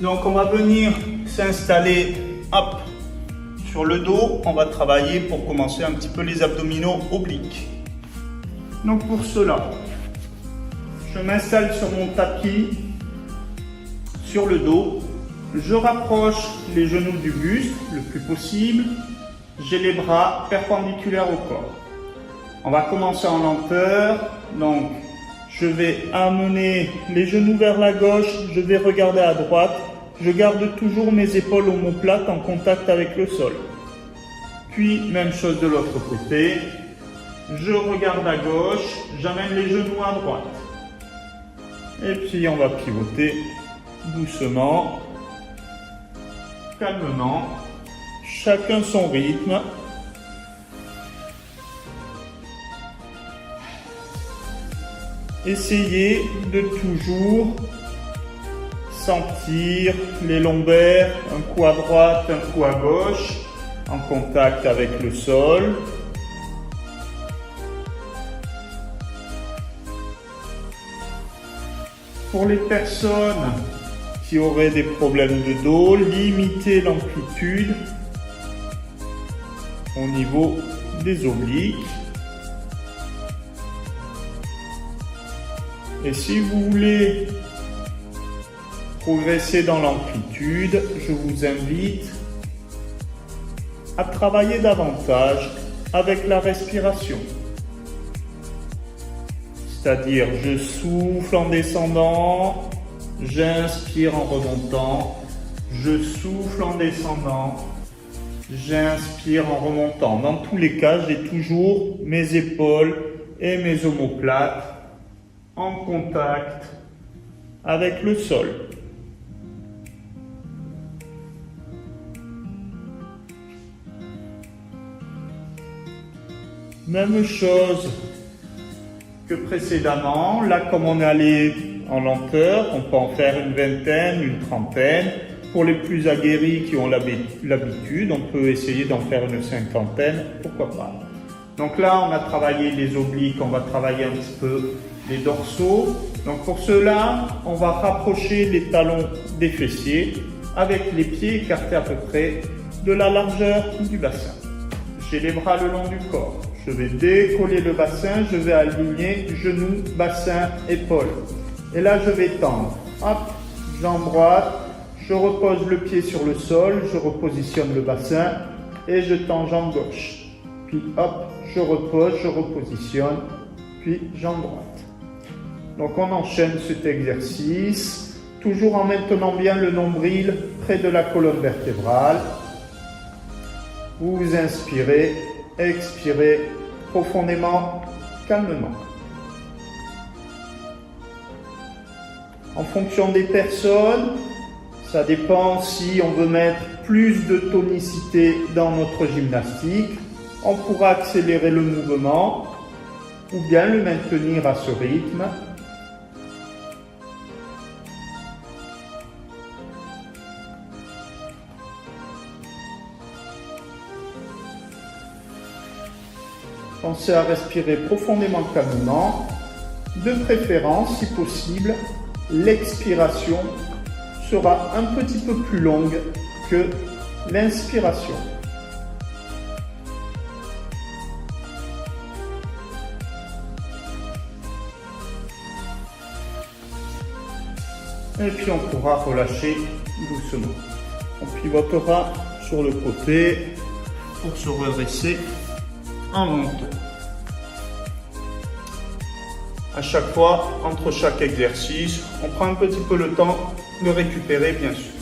Donc on va venir s'installer sur le dos. On va travailler pour commencer un petit peu les abdominaux obliques. Donc pour cela, je m'installe sur mon tapis, sur le dos. Je rapproche les genoux du buste le plus possible. J'ai les bras perpendiculaires au corps. On va commencer en lenteur. Donc je vais amener les genoux vers la gauche, je vais regarder à droite. Je garde toujours mes épaules omoplates en contact avec le sol. Puis, même chose de l'autre côté. Je regarde à gauche, j'amène les genoux à droite. Et puis, on va pivoter doucement, calmement, chacun son rythme. Essayez de toujours sentir les lombaires, un coup à droite, un coup à gauche, en contact avec le sol. Pour les personnes qui auraient des problèmes de dos, limitez l'amplitude au niveau des obliques. Et si vous voulez progresser dans l'amplitude, je vous invite à travailler davantage avec la respiration. C'est-à-dire, je souffle en descendant, j'inspire en remontant, je souffle en descendant, j'inspire en remontant. Dans tous les cas, j'ai toujours mes épaules et mes omoplates en contact avec le sol. Même chose que précédemment. Là, comme on est allé en lenteur, on peut en faire une vingtaine, une trentaine. Pour les plus aguerris qui ont l'habitude, on peut essayer d'en faire une cinquantaine, pourquoi pas. Donc là, on a travaillé les obliques, on va travailler un petit peu les dorsaux. Donc pour cela, on va rapprocher les talons des fessiers avec les pieds écartés à peu près de la largeur du bassin. J'ai les bras le long du corps. Je vais décoller le bassin, je vais aligner genoux, bassin, épaules. Et là, je vais tendre. Hop, jambe droite, je repose le pied sur le sol, je repositionne le bassin et je tends jambe gauche. Puis hop, je repose, je repositionne, puis jambe droite. Donc on enchaîne cet exercice, toujours en maintenant bien le nombril près de la colonne vertébrale. Vous inspirez, expirez profondément, calmement. En fonction des personnes, ça dépend si on veut mettre plus de tonicité dans notre gymnastique. On pourra accélérer le mouvement ou bien le maintenir à ce rythme. Pensez à respirer profondément, calmement. De préférence, si possible, l'expiration sera un petit peu plus longue que l'inspiration. Et puis on pourra relâcher doucement. On pivotera sur le côté pour se redresser en montant. À chaque fois, entre chaque exercice, on prend un petit peu le temps de récupérer, bien sûr.